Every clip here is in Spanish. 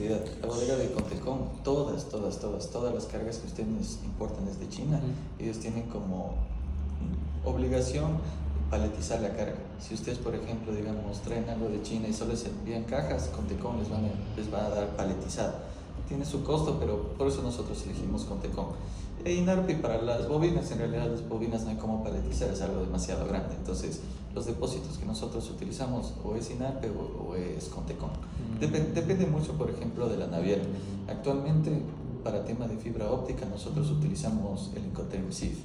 La bodega de Contecón, todas las cargas que ustedes importan desde China, ellos tienen como obligación paletizar la carga. Si ustedes, por ejemplo, digamos, traen algo de China y solo les envían cajas, Contecón les va a dar paletizado. Tiene su costo, pero por eso nosotros elegimos Contecón. E Inarpi para las bobinas, en realidad las bobinas no hay como paletizar, es algo demasiado grande. Entonces, los depósitos que nosotros utilizamos o es Inarpi o es Contecón. Depende mucho, por ejemplo, de la naviera. Actualmente, para tema de fibra óptica, nosotros utilizamos el Incoterm SIF.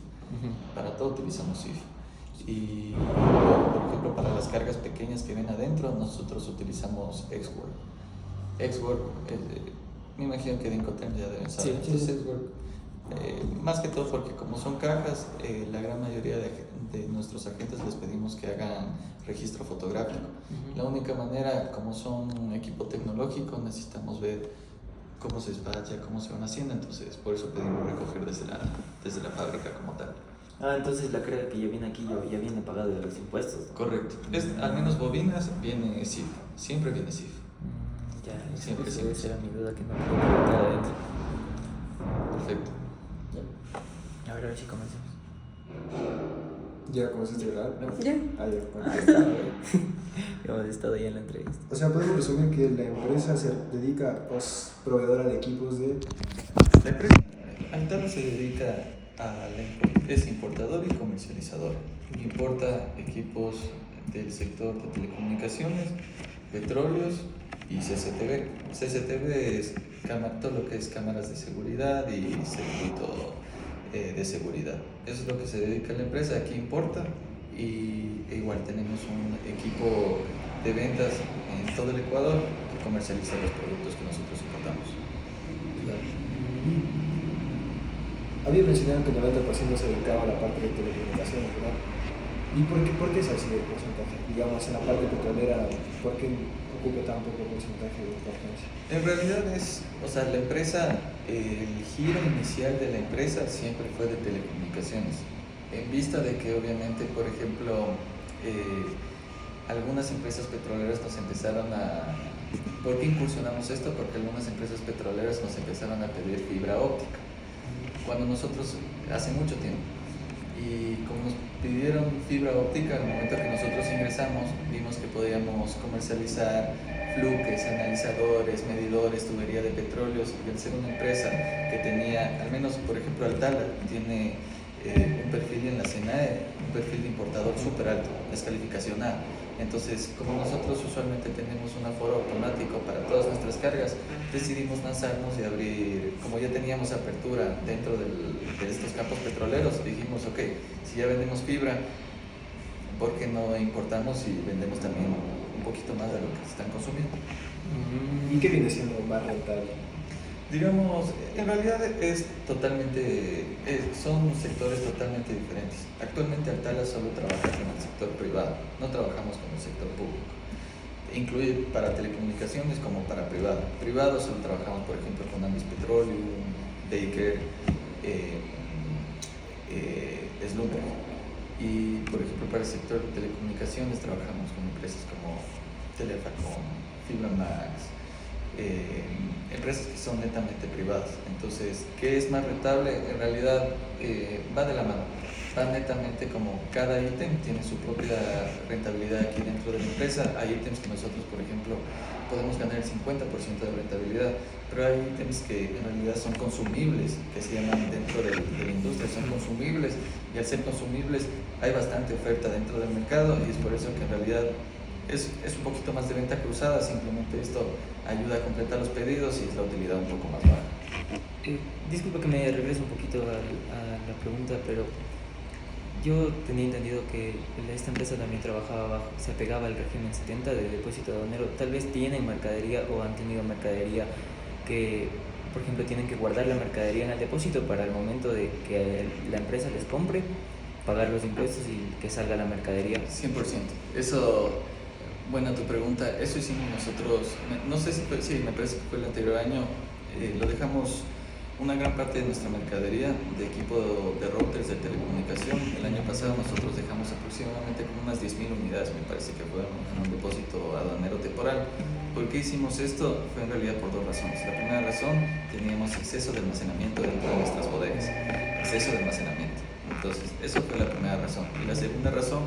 Para todo utilizamos SIF. Y, por ejemplo, para las cargas pequeñas que ven adentro, nosotros utilizamos Xwork. Me imagino que de Incoterm ya deben saber. Sí. Entonces, más que todo porque como son cajas, la gran mayoría de nuestros agentes les pedimos que hagan registro fotográfico. La única manera, como son equipo tecnológico, necesitamos ver cómo se despacha, cómo se van haciendo, entonces por eso pedimos recoger desde la fábrica como tal. Entonces la carga que ya viene aquí ya viene pagada de los impuestos, ¿no? Correcto. Al menos bobinas viene SIF, siempre viene SIF. Ya, siempre. Esa era mi duda que no puedo preguntar adentro. Perfecto. Ahora sí comencemos. ¿Ya comenzaste a grabar? ¿No? Ya. Ya. Hemos estado ya en la entrevista. O sea, podemos resumir que la empresa se dedica, es proveedora de equipos de... La empresa Altala se dedica es importador y comercializador. Importa equipos del sector de telecomunicaciones, petróleos y CCTV. CCTV es todo lo que es cámaras de seguridad y circuito de seguridad. Eso es lo que se dedica a la empresa. Aquí importa y igual tenemos un equipo de ventas en todo el Ecuador que comercializa los productos que nosotros importamos. Había mencionado que el 90% se dedicaba a la parte de telecomunicaciones, ¿verdad? ¿Y por qué es así el porcentaje? Digamos, en la parte petrolera, ¿por qué ocupa tan poco porcentaje de importancia? En realidad la empresa, el giro inicial de la empresa siempre fue de telecomunicaciones. En vista de que obviamente, por ejemplo, algunas empresas petroleras nos empezaron a... ¿Por qué incursionamos esto? Porque algunas empresas petroleras nos empezaron a pedir fibra óptica. Cuando nosotros, hace mucho tiempo, y como nos pidieron fibra óptica, al momento que nosotros ingresamos, vimos que podíamos comercializar fluques, analizadores, medidores, tubería de petróleos, y al ser una empresa que tenía, al menos por ejemplo Altala, tiene un perfil en la SENAE, un perfil de importador súper alto, es calificación A. Entonces, como nosotros usualmente tenemos un aforo automático para todas nuestras cargas, decidimos lanzarnos y abrir, como ya teníamos apertura dentro de estos campos petroleros, dijimos, ok, si ya vendemos fibra, ¿por qué no importamos y vendemos también un poquito más de lo que se están consumiendo? ¿Y qué viene siendo más rentable? Digamos, en realidad son sectores totalmente diferentes. Actualmente Altala solo trabaja con el sector privado, no trabajamos con el sector público. Incluye para telecomunicaciones como para privado. Privado solo trabajamos, por ejemplo, con Ambis Petroleum, Baker, Slumber. Y, por ejemplo, para el sector de telecomunicaciones trabajamos con empresas como Telefacom, Fibramax, empresas que son netamente privadas. Entonces, ¿qué es más rentable? En realidad va de la mano, va netamente como cada ítem tiene su propia rentabilidad aquí dentro de la empresa. Hay ítems que nosotros, por ejemplo, podemos ganar el 50% de rentabilidad, pero hay ítems que en realidad son consumibles, que se llaman dentro de la industria, son consumibles, y al ser consumibles hay bastante oferta dentro del mercado, y es por eso que en realidad es un poquito más de venta cruzada. Simplemente esto ayuda a completar los pedidos y es la utilidad un poco más baja. Disculpa que me regrese un poquito a la pregunta, pero yo tenía entendido que esta empresa también se apegaba al régimen 70 de depósito aduanero. Tal vez tienen mercadería o han tenido mercadería que, por ejemplo, tienen que guardar la mercadería en el depósito para el momento de que la empresa les compre, pagar los impuestos y que salga la mercadería. 100%. Eso, buena tu pregunta. Eso hicimos nosotros, no sé si me parece que fue el anterior año, lo dejamos una gran parte de nuestra mercadería de equipo de routers de telecomunicación. El año pasado nosotros dejamos aproximadamente como unas 10.000 unidades, me parece que fueron en un depósito aduanero temporal. ¿Por qué hicimos esto? Fue en realidad por dos razones. La primera razón, teníamos exceso de almacenamiento dentro de nuestras bodegas, exceso de almacenamiento. Entonces, eso fue la primera razón. Y la segunda razón,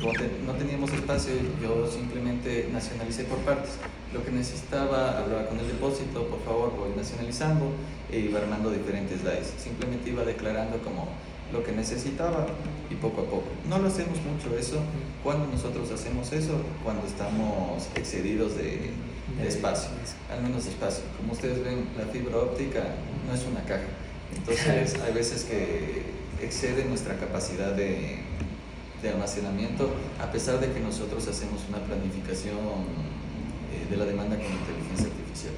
como no teníamos espacio, yo simplemente nacionalicé por partes. Lo que necesitaba, hablaba con el depósito, por favor, voy nacionalizando e iba armando diferentes DAIs. Simplemente iba declarando como lo que necesitaba y poco a poco. No lo hacemos mucho eso. Cuando nosotros hacemos eso, cuando estamos excedidos de espacio, al menos de espacio. Como ustedes ven, la fibra óptica no es una caja. Entonces, hay veces que excede nuestra capacidad de almacenamiento, a pesar de que nosotros hacemos una planificación de la demanda con inteligencia artificial.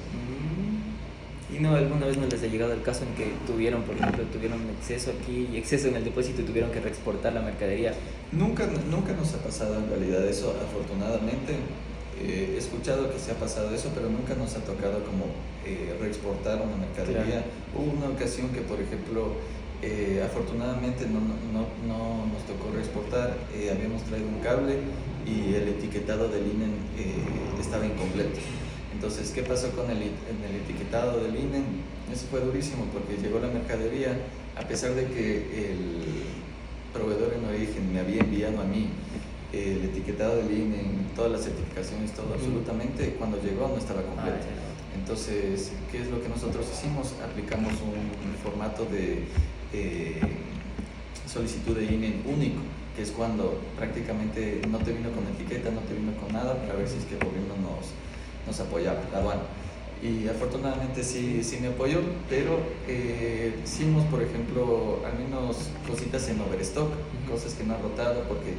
¿Y no alguna vez no les ha llegado el caso en que tuvieron, por ejemplo, tuvieron exceso aquí y exceso en el depósito y tuvieron que reexportar la mercadería? Nunca nos ha pasado en realidad eso, afortunadamente. He escuchado que se ha pasado eso, pero nunca nos ha tocado como reexportar una mercadería. Claro. Hubo una ocasión que, por ejemplo, afortunadamente no nos tocó reexportar. Habíamos traído un cable y el etiquetado del INEN estaba incompleto. Entonces, ¿qué pasó con el etiquetado del INEN? Eso fue durísimo porque llegó la mercadería, a pesar de que el proveedor en origen me había enviado a mí el etiquetado del INEN, todas las certificaciones, todo, absolutamente, cuando llegó no estaba completo. Entonces, ¿qué es lo que nosotros hicimos? Aplicamos un formato de solicitud de INEN único, que es cuando prácticamente no te vino con etiqueta, no te vino con nada, para ver si es que el gobierno nos apoyaba, la aduana. Y afortunadamente sí me apoyó, pero hicimos, por ejemplo, al menos cositas en overstock, cosas que no han rotado, porque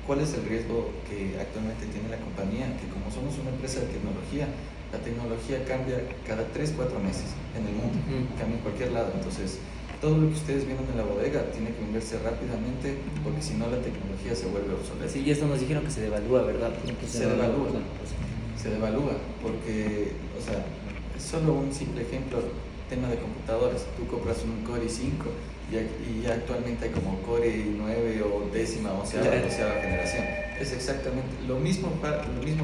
¿cuál es el riesgo que actualmente tiene la compañía? Que como somos una empresa de tecnología, la tecnología cambia cada 3-4 meses en el mundo, cambia en cualquier lado. Entonces, todo lo que ustedes vieron en la bodega tiene que venderse rápidamente, porque si no la tecnología se vuelve obsoleta. Sí, y esto nos dijeron que se devalúa, ¿verdad? Se devalúa, porque, o sea, es solo un simple ejemplo, tema de computadoras. Tú compras un Core i5 y ya actualmente hay como Core i9 o 10ª, 11ª generación. Es exactamente lo mismo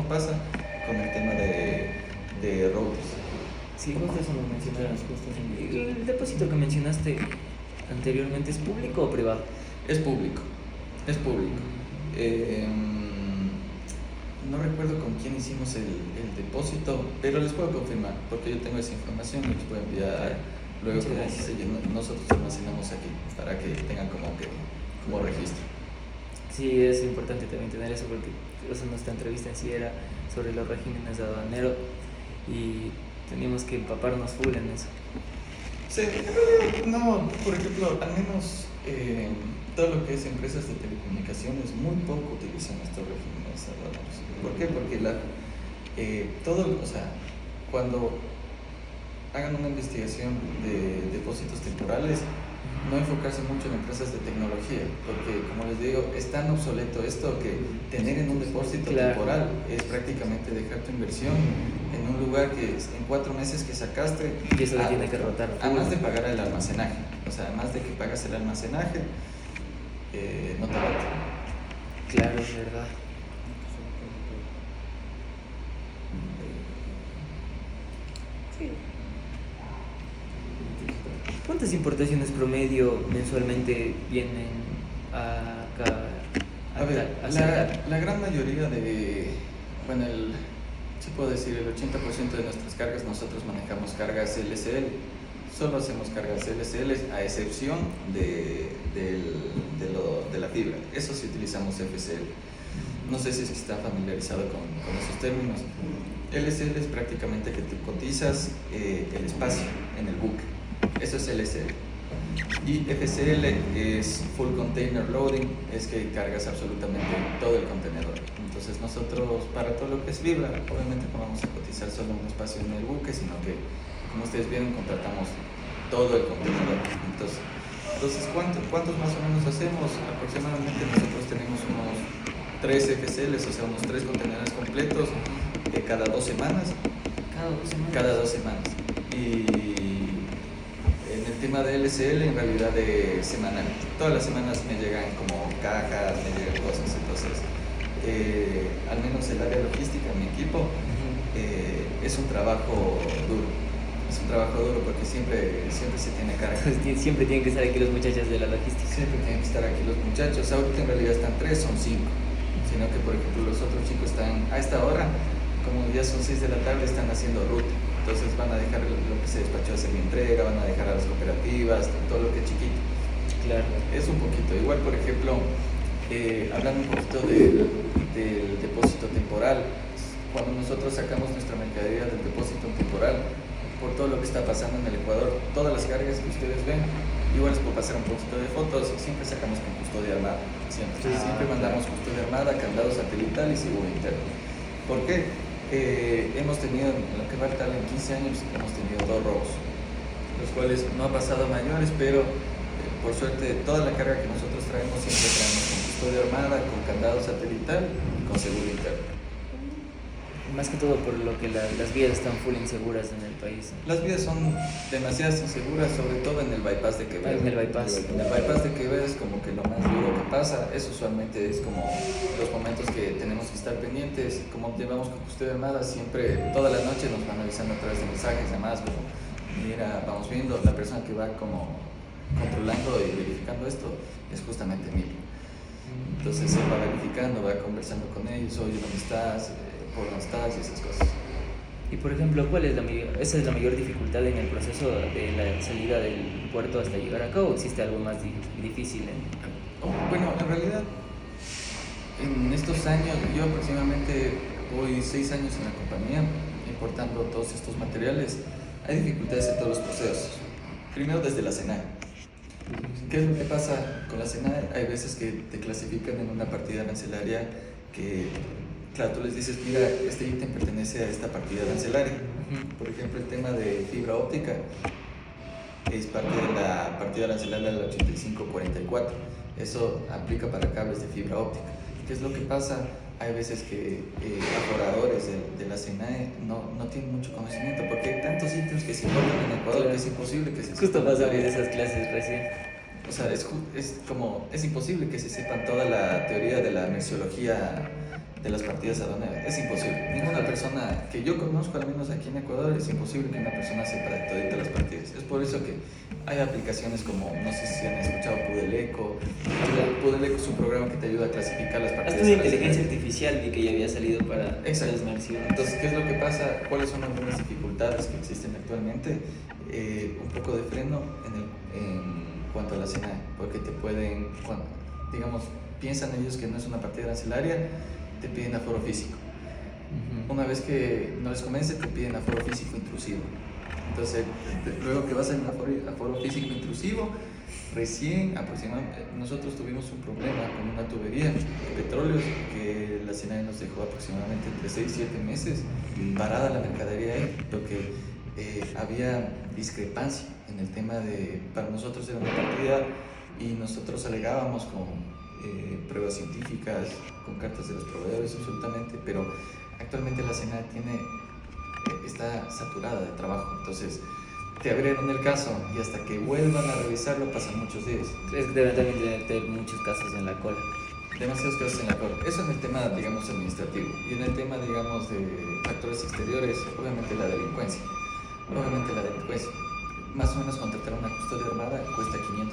pasa con el tema de routers. Sí, justo eso nos mencionaron. ¿El depósito que mencionaste anteriormente es público o privado? Es público. No recuerdo con quién hicimos el depósito, pero les puedo confirmar, porque yo tengo esa información y les puedo enviar luego nosotros almacenamos aquí, para que tengan como registro. Sí, es importante también tener eso, porque nuestra entrevista en sí era sobre los regímenes de aduanero y teníamos que empaparnos full en eso. Sí, no, por ejemplo, al menos todo lo que es empresas de telecomunicaciones muy poco utilizan estos regímenes aduaneros. ¿Por qué? Porque cuando hagan una investigación de depósitos temporales, no enfocarse mucho en empresas de tecnología, porque como les digo, es tan obsoleto esto que tener en un depósito temporal es prácticamente dejar tu inversión en un lugar que en 4 meses que sacaste, y eso tiene que rotar. Además de pagar el almacenaje, además de que pagas el almacenaje, no te rota. Claro, es verdad. Sí. ¿Cuántas importaciones promedio mensualmente vienen acá? La gran mayoría se puede decir el 80% de nuestras cargas, nosotros manejamos cargas LCL. Solo hacemos cargas LCL, a excepción de la fibra. Eso sí utilizamos FCL. No sé si está familiarizado con esos términos. LCL es prácticamente que tú cotizas el espacio en el buque. Eso es LCL. Y FCL es Full Container Loading, es que cargas absolutamente todo el contenedor. Entonces nosotros, para todo lo que es fibra, obviamente no vamos a cotizar solo un espacio en el buque, sino que, como ustedes vieron, contratamos todo el contenedor. Entonces ¿cuántos más o menos hacemos? Aproximadamente nosotros tenemos unos 3 FCLs, o sea, unos 3 contenedores completos cada 2 semanas. Cada 2 semanas. Y en el tema de LCL, en realidad semanal. Todas las semanas me llegan como cajas, me llegan cosas. Entonces, al menos el área logística, mi equipo, es un trabajo duro. Es un trabajo duro porque siempre se tiene carga. Siempre tienen que estar aquí los muchachos de la logística. Siempre tienen que estar aquí los muchachos. Ahorita en realidad están 3, son 5. Sino que, por ejemplo, los otros chicos están a esta hora, como ya son 6 de la tarde, están haciendo ruta. Entonces van a dejar lo que se despachó a hacer mi entrega, van a dejar a las cooperativas, todo lo que es chiquito. Claro. Es un poquito. Igual, por ejemplo, hablando un poquito del depósito temporal, cuando nosotros sacamos nuestra mercadería del depósito temporal, por todo lo que está pasando en el Ecuador, todas las cargas que ustedes ven, igual les puedo pasar un poquito de fotos, siempre sacamos con custodia armada, siempre mandamos custodia armada, candado satelital y seguro interno. ¿Por qué? Hemos tenido, en lo que va a estar en 15 años, hemos tenido 2 robos, los cuales no ha pasado a mayores, pero por suerte toda la carga que nosotros traemos siempre traemos con custodia armada, con candado satelital y con seguro interno. Más que todo por lo que las vías están full inseguras en el país. Las vías son demasiadas inseguras, sobre todo en el bypass de Quevedo. En el bypass. En el bypass de Quevedo es como que lo más duro que pasa. Eso usualmente es como los momentos que tenemos que estar pendientes. Como llevamos con custodia armada, siempre, toda la noche nos van avisando a través de mensajes, además, como, mira, vamos viendo, la persona que va como controlando y verificando esto es justamente Emilio. Entonces se va verificando, va conversando con ellos, oye, ¿dónde estás? ¿Por dónde estás? Y esas cosas. Y por ejemplo, esa es la mayor dificultad en el proceso de la salida del puerto hasta llegar acá, o existe algo más difícil? Bueno, en realidad, en estos años, yo aproximadamente voy 6 años en la compañía, importando todos estos materiales. Hay dificultades en todos los procesos. Primero desde la SENAE. ¿Qué es lo que pasa con la SENAE? Hay veces que te clasifican en una partida arancelaria que, claro, tú les dices, mira, este ítem pertenece a esta partida arancelaria. Por ejemplo, el tema de fibra óptica es parte de la partida arancelaria del 8544. Eso aplica para cables de fibra óptica. ¿Qué es lo que pasa? Hay veces que aforadores de la SENAE no tienen mucho conocimiento porque hay tantos ítems que se importan en Ecuador que es imposible que se Justo sepan. pasa en esas clases recién. O sea, es imposible que se sepan toda la teoría de la merciología de las partidas aduaneras. Es imposible. Ninguna persona que yo conozco, al menos aquí en Ecuador, es imposible que una persona sepa de todas las partidas. Es por eso que hay aplicaciones como, no sé si han escuchado Pudeleco. Pudeleco es un programa que te ayuda a clasificar las partidas. Hasta una inteligencia artificial vi que ya había salido para las merciologías. Entonces, ¿qué es lo que pasa? ¿Cuáles son algunas dificultades que existen actualmente? Un poco de freno en cuanto a la SENAE, porque te pueden, digamos, piensan ellos que no es una partida arancelaria, te piden aforo físico. Una vez que no les convence, te piden aforo físico intrusivo. Entonces, luego que vas a un aforo físico intrusivo, recién aproximadamente, nosotros tuvimos un problema con una tubería de petróleos que la SENAE nos dejó aproximadamente entre 6 y 7 meses parada la mercadería ahí, porque había discrepancia en el tema de, para nosotros era una partida y nosotros alegábamos con pruebas científicas, con cartas de los proveedores, absolutamente, pero actualmente la SENAE está saturada de trabajo, entonces te abrieron el caso y hasta que vuelvan a revisarlo pasan muchos días. Es que deben también tener muchos casos en la cola. Demasiados casos en la cola. Eso en el tema, digamos, administrativo. Y en el tema, digamos, de factores exteriores, obviamente la delincuencia. Más o menos contratar una custodia armada cuesta $500.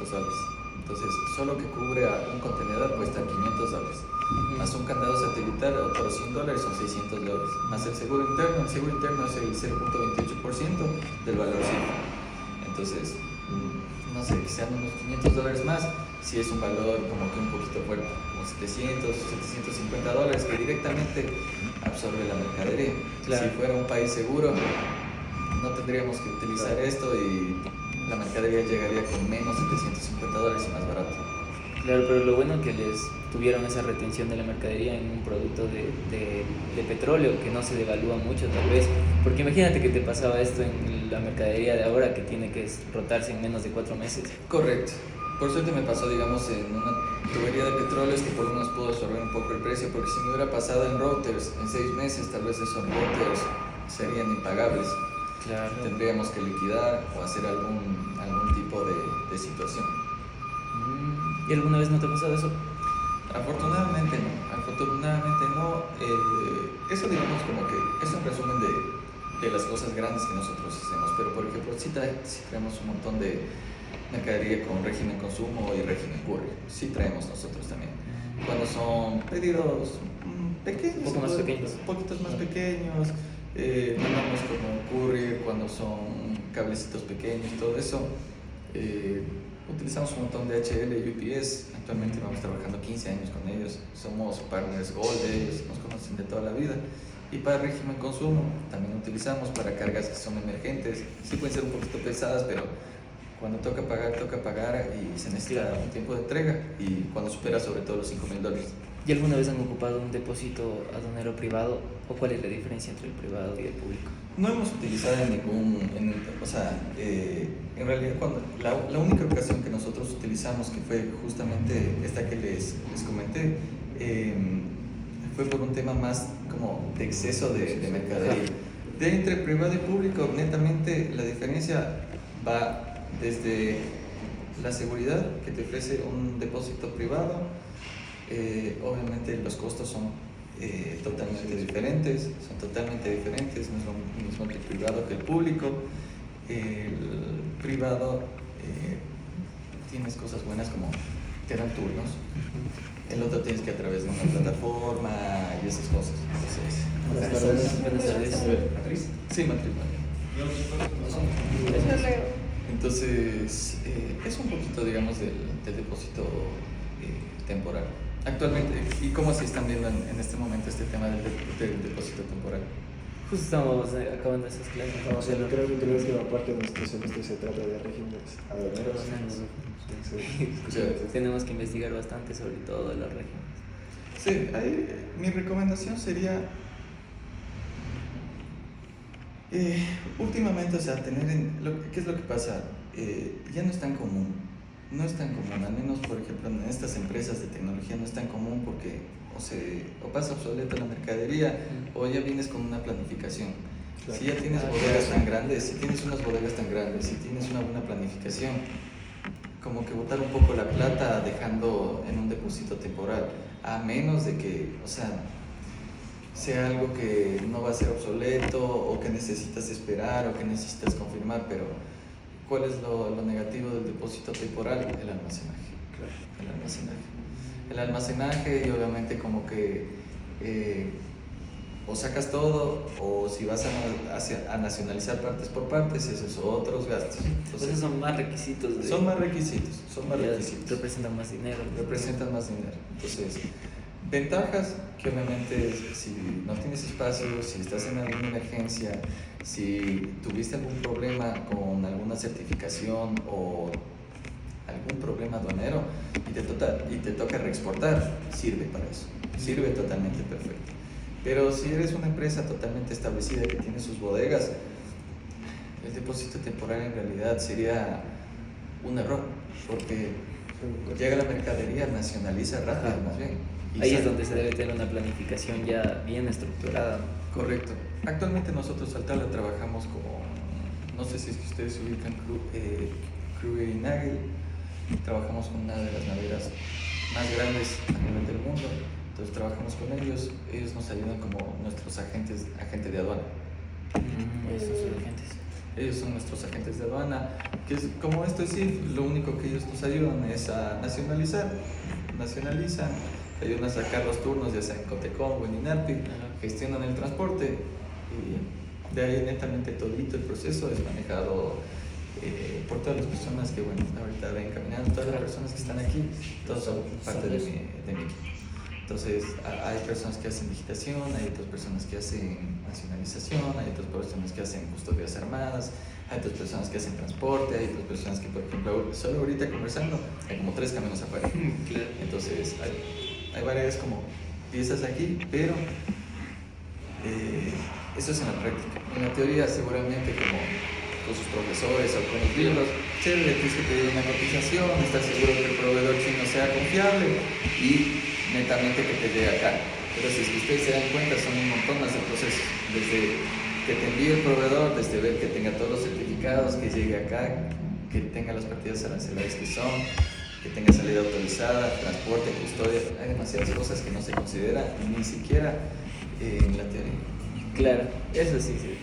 Entonces, solo que cubre a un contenedor cuesta $500. Más un candado satelital, otros $100, son $600. Más el seguro interno es el 0.28% del valor cifra. Entonces, no sé, que sean unos $500 más, si es un valor como que un poquito fuerte, como $700, $750, que directamente absorbe la mercadería. Claro. Si fuera un país seguro, no tendríamos que utilizar esto y la mercadería llegaría con menos de $750 y más barato. Claro, pero lo bueno es que les tuvieron esa retención de la mercadería en un producto de petróleo que no se devalúa mucho tal vez, porque imagínate que te pasaba esto en la mercadería de ahora que tiene que rotarse en menos de 4 meses. Correcto. Por suerte me pasó, digamos, en una tubería de petróleos que por lo menos pudo absorber un poco el precio, porque si me hubiera pasado en routers en 6 meses, tal vez esos routers serían impagables. Claro. Tendríamos que liquidar o hacer algún tipo de situación. ¿Y alguna vez no te ha pasado eso? Afortunadamente no, afortunadamente no. Eso digamos como que es un resumen de las cosas grandes que nosotros hacemos, pero por ejemplo sí traemos un montón de mercadería con régimen consumo y régimen courier, sí traemos nosotros también. Cuando son pedidos pequeños, Un poco más pequeños. poquitos más pequeños, mandamos como courier cuando son cablecitos pequeños, todo eso. Utilizamos un montón de HL y UPS, actualmente vamos trabajando 15 años con ellos, somos partners Gold de ellos, nos conocen de toda la vida. Y para régimen consumo también utilizamos para cargas que son emergentes, sí pueden ser un poquito pesadas, pero cuando toca pagar y se necesita un tiempo de entrega y cuando supera sobre todo los $5,000. ¿Y alguna vez han ocupado un depósito aduanero privado? ¿O cuál es la diferencia entre el privado y el público? No hemos utilizado en realidad la única ocasión que nosotros utilizamos, que fue justamente esta que les comenté, fue por un tema más como de exceso de mercadería. De entre privado y público, netamente la diferencia va desde la seguridad que te ofrece un depósito privado. Obviamente los costos son totalmente diferentes, no es lo mismo que el privado que el público. El privado tienes cosas buenas como te dan turnos, el otro tienes que a través de una plataforma y esas cosas. Entonces, Buenas tardes. ¿Matriz? sí, matrimonio. Entonces, es un poquito, digamos, del depósito temporal. Actualmente, ¿y cómo se están viendo en este momento este tema del depósito temporal? Justo estamos acabando esas clases. No, o sea, creo que la última parte de nuestro semestre se trata de regímenes aduaneros. Tenemos que investigar bastante sobre todo de los regímenes. Sí, mi recomendación sería últimamente, o sea, ¿qué es lo que pasa? Ya no es tan común, al menos por ejemplo en estas empresas de tecnología no es tan común porque o pasa obsoleta la mercadería o ya vienes con una planificación. Claro. Si ya tienes bodegas tan grandes, si tienes unas bodegas tan grandes, si tienes una buena planificación, como que botar un poco la plata dejando en un depósito temporal, a menos de que, o sea algo que no va a ser obsoleto o que necesitas esperar o que necesitas confirmar, pero ¿cuál es lo negativo del depósito temporal? El almacenaje. Claro. El almacenaje y obviamente como que o sacas todo o si vas a nacionalizar partes por partes, esos son otros gastos. Entonces son más requisitos. Son más requisitos. Representan más dinero. Entonces, ventajas que obviamente si no tienes espacio, si estás en alguna emergencia, si tuviste algún problema con alguna certificación o algún problema aduanero y te toca reexportar, sirve para eso, sirve totalmente perfecto. Pero si eres una empresa totalmente establecida que tiene sus bodegas, el depósito temporal en realidad sería un error, porque llega la mercadería, nacionaliza rápido más bien. Ahí es donde se debe tener una planificación ya bien estructurada. Correcto. Actualmente nosotros Altala trabajamos como, no sé si es que ustedes se ubican, Kruger y Nagel. Trabajamos con una de las navieras más grandes a nivel del mundo. Entonces trabajamos con ellos nos ayudan como nuestros agentes de aduana. Ellos son nuestros agentes de aduana, que es como esto es decir, lo único que ellos nos ayudan es a nacionalizan, ayudan a sacar los turnos ya sea en Cotecom o en INARPI, gestionan el transporte y de ahí netamente todito el proceso es manejado por todas las personas que ahorita ven caminando, todas las personas que están aquí, todos son parte de mi equipo. Entonces hay personas que hacen digitación, hay otras personas que hacen nacionalización, hay otras personas que hacen custodias armadas, hay otras personas que hacen transporte, hay otras personas que, por ejemplo, solo ahorita conversando, hay como 3 camiones afuera. Claro. Entonces hay varias como piezas aquí, pero eso es en la práctica. En la teoría seguramente como con sus profesores o con los libros, chévere, tienes que pedir una cotización, estar seguro que el proveedor chino sea confiable y netamente que te llegue acá. Pero si es que ustedes se dan cuenta, son un montón más de procesos, desde que te envíe el proveedor, desde ver que tenga todos los certificados, que llegue acá, que tenga las partidas arancelarias que son, que tenga salida autorizada, transporte, custodia. Hay demasiadas cosas que no se consideran ni siquiera en la teoría. Claro, eso sí, sí.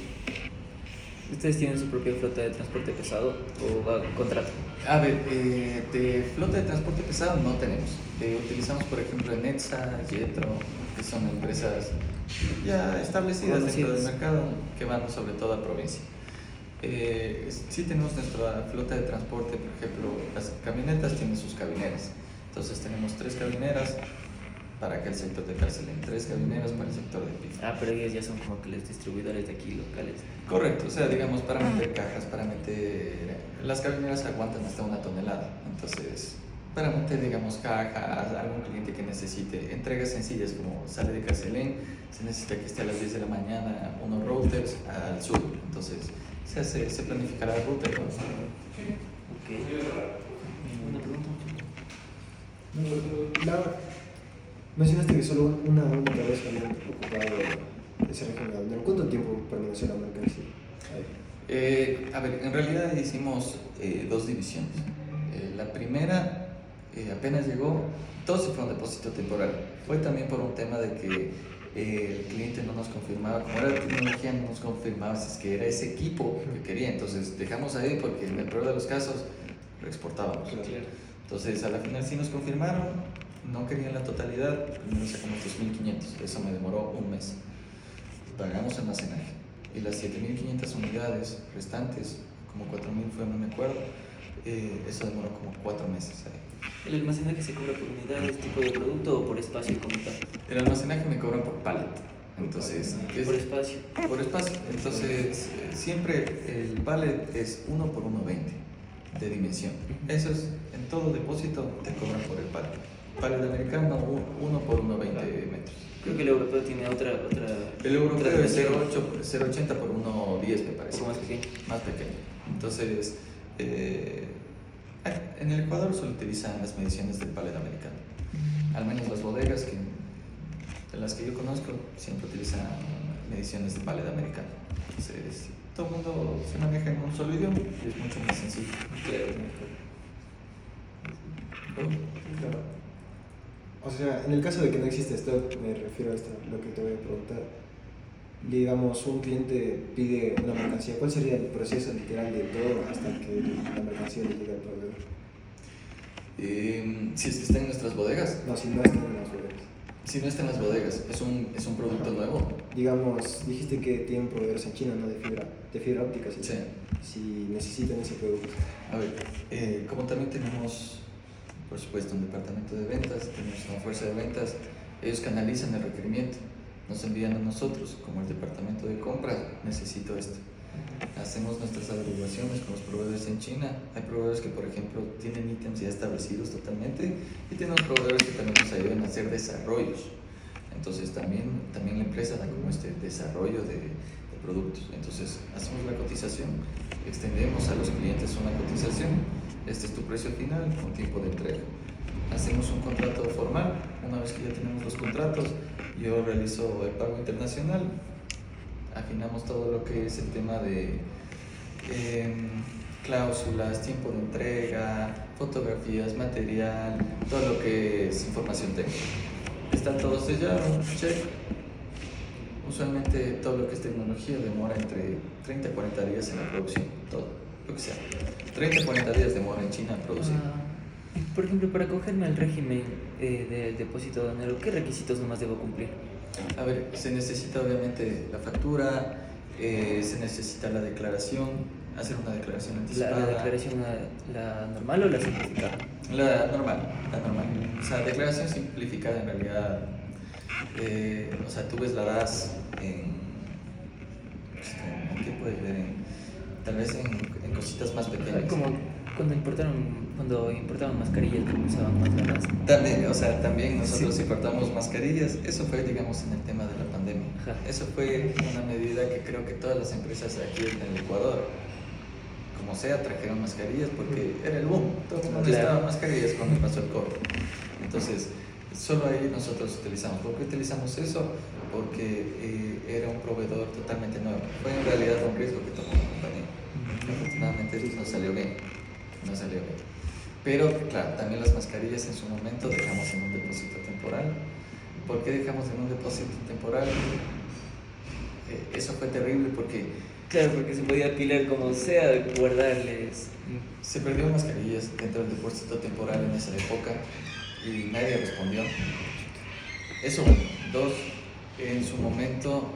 ¿Ustedes tienen su propia flota de transporte pesado o va contrato? A ver, de flota de transporte pesado no tenemos. Utilizamos, por ejemplo, Enetsa, Jetro, que son empresas ya establecidas dentro del mercado, que van sobre todo a provincia. Sí tenemos nuestra flota de transporte, por ejemplo, las camionetas tienen sus cabineras. Entonces tenemos 3 cabineras para aquel sector de Carcelén, 3 cabineras para el sector de Pico. Pero ellos ya son como que los distribuidores de aquí locales. Correcto, o sea, digamos, para meter cajas, para meter... Las cabineras aguantan hasta 1 tonelada, entonces, para meter, digamos, cajas, algún cliente que necesite entregas sencillas, como sale de Carcelén, se necesita que esté a las 10 de la mañana unos routers al sur, entonces se planificará el router. ¿No? Ok. ¿Una pregunta? Mencionaste que solo una vez habían ocupado ese régimen aduanero. ¿Cuánto tiempo permaneció la mercancía ahí? A ver, en realidad hicimos 2 divisiones. La primera, apenas llegó, todo se fue a un depósito temporal. Fue también por un tema de que el cliente no nos confirmaba, como era tecnología, no nos confirmaba si es que era ese equipo que quería. Entonces dejamos ahí porque en el peor de los casos lo exportábamos. Claro. Entonces a la final sí nos confirmaron. No querían la totalidad, primero sacamos 2.500, eso me demoró un mes. Pagamos almacenaje y las 7.500 unidades restantes, como 4.000 fue, no me acuerdo, eso demoró como 4 meses ahí. ¿El almacenaje se cobra por unidades, tipo de producto o por espacio como tal? El almacenaje me cobran por pallet, entonces... Por espacio. Por espacio, entonces siempre el pallet es 1 por 1,20 de dimensión. Eso es, en todo depósito te cobran por el pallet. Pallet americano 1 por 1,20 metros. Creo que el europeo tiene otra El europeo otra es dimensión. 0,80 por 1,10 me parece. Un poco más pequeño. Más pequeño. Entonces, en el Ecuador solo utilizan las mediciones del pallet americano. Al menos las bodegas de las que yo conozco siempre utilizan mediciones de pallet americano. Entonces, todo el mundo se maneja en un solo idioma y es mucho más sencillo. Claro. O sea, en el caso de que no existe stock, me refiero a esto, lo que te voy a preguntar. Digamos, un cliente pide una mercancía, ¿cuál sería el proceso literal de todo hasta que la mercancía le llegue al proveedor? Si es que está en nuestras bodegas. No, si no está en las bodegas. Si no está en las bodegas, es un producto nuevo. Digamos, dijiste que tienen proveedores en China, ¿no? De fibra óptica, ¿sí? Sí. Si necesitan ese producto. A ver, como también tenemos, por supuesto, un departamento de ventas, tenemos una fuerza de ventas, ellos canalizan el requerimiento, nos envían a nosotros, como el departamento de compras, necesito esto. Hacemos nuestras averiguaciones con los proveedores en China. Hay proveedores que, por ejemplo, tienen ítems ya establecidos totalmente y tenemos proveedores que también nos ayudan a hacer desarrollos. Entonces también la empresa da como este desarrollo de productos. Entonces hacemos la cotización, extendemos a los clientes una cotización, este es tu precio final con tiempo de entrega. Hacemos un contrato formal, una vez que ya tenemos los contratos, yo realizo el pago internacional, afinamos todo lo que es el tema de cláusulas, tiempo de entrega, fotografías, material, todo lo que es información técnica. Está todo sellado, check. Usualmente todo lo que es tecnología demora entre 30 a 40 días en la producción, todo, lo que sea. 30 a 40 días demora en China en producir. Por ejemplo, para acogerme al régimen del depósito aduanero, ¿qué requisitos nomás debo cumplir? A ver, se necesita obviamente la factura, se necesita la declaración, hacer una declaración anticipada. ¿La declaración la normal o la simplificada? La normal. O sea, declaración simplificada en realidad, o sea, tú ves la das en ¿qué puedes ver? Tal vez en cositas más pequeñas. Como cuando importaban mascarillas que usaban más la das. También, o sea, también nosotros importamos mascarillas. Eso fue, digamos, en el tema de la pandemia. Ajá. Eso fue una medida que creo que todas las empresas aquí en el Ecuador, como sea, trajeron mascarillas porque era el boom. Todo el mundo necesitaba mascarillas cuando pasó el COVID. Entonces, solo ahí nosotros utilizamos. ¿Por qué utilizamos eso? Porque era un proveedor totalmente nuevo. Fue en realidad un riesgo que tomó la compañía. Afortunadamente no salió bien. Pero, claro, también las mascarillas en su momento dejamos en un depósito temporal. ¿Por qué dejamos en un depósito temporal? Eso fue terrible porque Claro, porque se podía apilar como sea, guardarles. se perdió mascarillas dentro del depósito temporal en esa época y nadie respondió. Eso, uno. Dos, en su momento,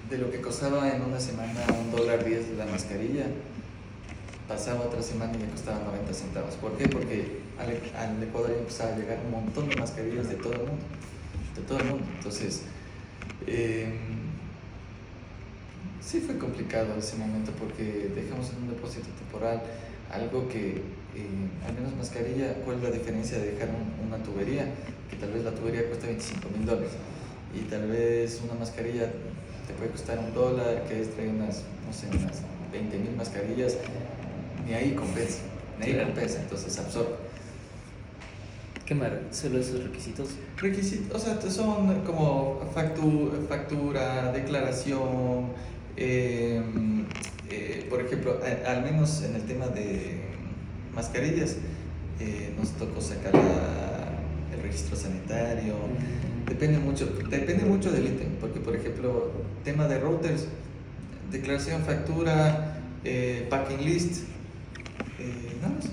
de lo que costaba en una semana $1.10 la mascarilla, pasaba otra semana y le costaba 90 centavos. ¿Por qué? Porque al Ecuador ya empezaba a llegar un montón de mascarillas de todo el mundo. De todo el mundo. Entonces, sí fue complicado ese momento porque dejamos en un depósito temporal algo que, al menos mascarilla, ¿cuál es la diferencia de dejar una tubería? Que tal vez la tubería cuesta $25.000 y tal vez una mascarilla te puede costar $1, que es traer unas 20.000 mascarillas, ni ahí compensa, entonces absorbe. ¿Qué más? ¿Solo esos requisitos? Requisitos, o sea, son como factura, declaración, por ejemplo, al menos en el tema de mascarillas, nos tocó sacar el registro sanitario. Depende mucho del ítem, porque por ejemplo, tema de routers, declaración, factura, packing list, nada más.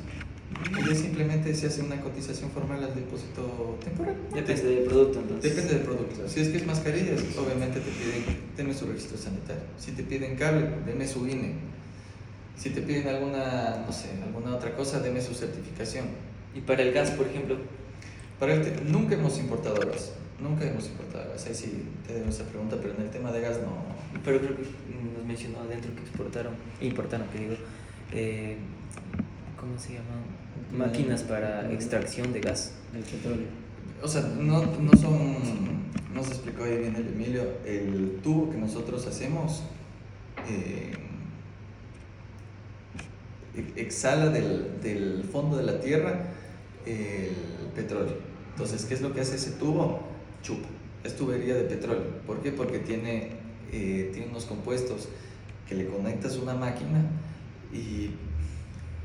Y ya simplemente se hace una cotización formal al depósito temporal. Depende del producto, entonces. Depende del producto. Si es que es mascarillas, obviamente te piden, denme su registro sanitario. Si te piden cable, denme su INE. Si te piden alguna otra cosa, denme su certificación. ¿Y para el gas, por ejemplo? Nunca hemos importado gas. Ahí sí te debo esa pregunta, pero en el tema de gas no. Pero creo que nos mencionó adentro que importaron, que digo, ¿cómo se llama? Máquinas para extracción de gas. El petróleo. O sea, no se explicó ahí bien el Emilio. El tubo que nosotros hacemos exhala del fondo de la tierra el petróleo. Entonces, ¿qué es lo que hace ese tubo? Chupa. Es tubería de petróleo. ¿Por qué? Porque tiene unos compuestos que le conectas una máquina y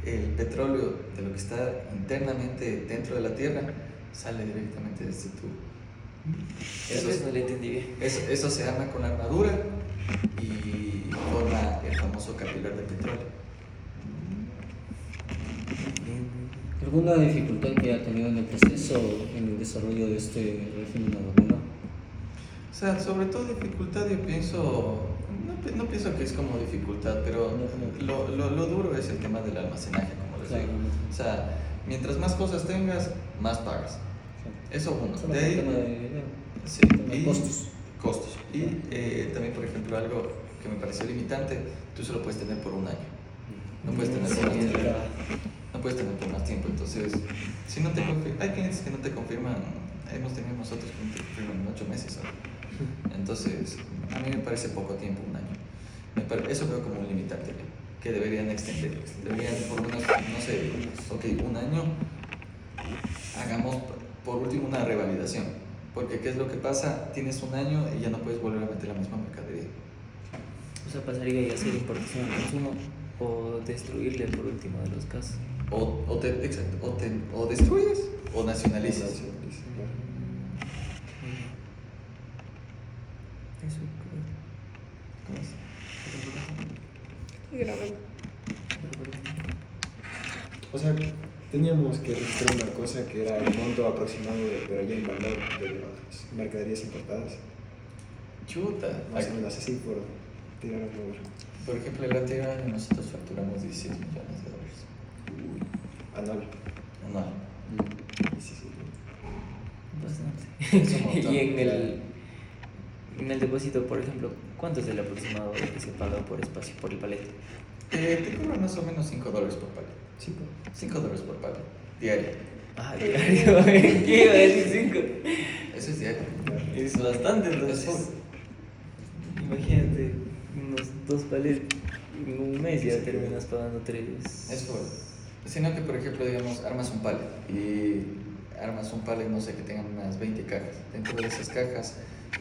el petróleo de lo que está internamente dentro de la tierra sale directamente de este tubo. Eso no lo entendí bien. Eso se arma con la armadura y forma el famoso capilar de petróleo. ¿Alguna dificultad que haya tenido en el proceso, en el desarrollo de este régimen aduanero? O sea, sobre todo dificultad, yo pienso, no pienso que es como dificultad, pero lo duro es el tema del almacenaje, como les digo. O sea, mientras más cosas tengas, más pagas. Eso uno. Solo De ahí, tema de dinero. sí, Tema de y costos. Y también, por ejemplo, algo que me pareció limitante, tú solo puedes tener por un año. No puedes tener por más tiempo. No puedes tener por más tiempo. Entonces, si no te hay clientes que no te confirman. Hemos tenido nosotros que no te confirman en 8 meses. ¿Sabes? Entonces, a mí me parece poco tiempo, un año. Eso veo como un limitante que deberían extender. Deberían, por lo menos, no sé, ok, un año, hagamos por último una revalidación. Porque, ¿qué es lo que pasa? Tienes un año y ya no puedes volver a meter la misma mercadería. O sea, pasaría a hacer importación al consumo o destruirle por último de los casos. O destruyes o nacionalizas. Eso ¿Cómo es? O sea, teníamos que registrar una cosa que era el monto aproximado, pero ya en valor de las mercaderías importadas. Chuta. Más o menos así por tirar el número. Por ejemplo, el anterior año nosotros facturamos $16 millones. Anual. Anual. Sí. Bastante. Es un montón. Y en el depósito, por ejemplo, ¿cuánto es el aproximado de que se paga por espacio, por el palete? Te cobran más o menos $5 por palet. $5 por palet. Diario. Ah, diario. ¿Qué iba a decir 5? Eso es diario. Es bastante, entonces. Imagínate, unos 2 paletes en un mes ya terminas pagando 3. Es fuerte. Sino que, por ejemplo, digamos, armas un palet no sé, que tengan unas 20 cajas. Dentro de esas cajas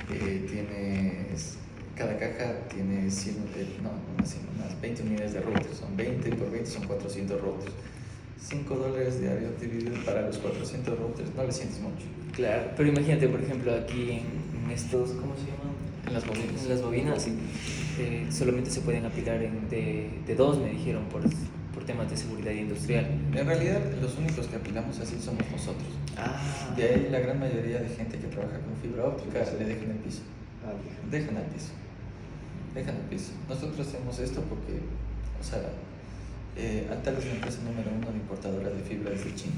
tienes cada caja tiene 100, no, unas 20 unidades de routers, son 20 por 20 son 400 routers. $5 diario dividido para los 400 routers, no le sientes mucho. Claro, pero imagínate, por ejemplo, aquí en estos, ¿cómo se llaman? En las bobinas. En las bobinas, solamente se pueden apilar de dos, me dijeron, por temas de seguridad industrial. En realidad, los únicos que apilamos así somos nosotros. Ah, De ahí la gran mayoría de gente que trabaja con fibra óptica le dejan el piso. Dejan el piso. Dejan el piso. Nosotros hacemos esto porque, o sea, Altal es la empresa número 1 de importadora de fibra desde China.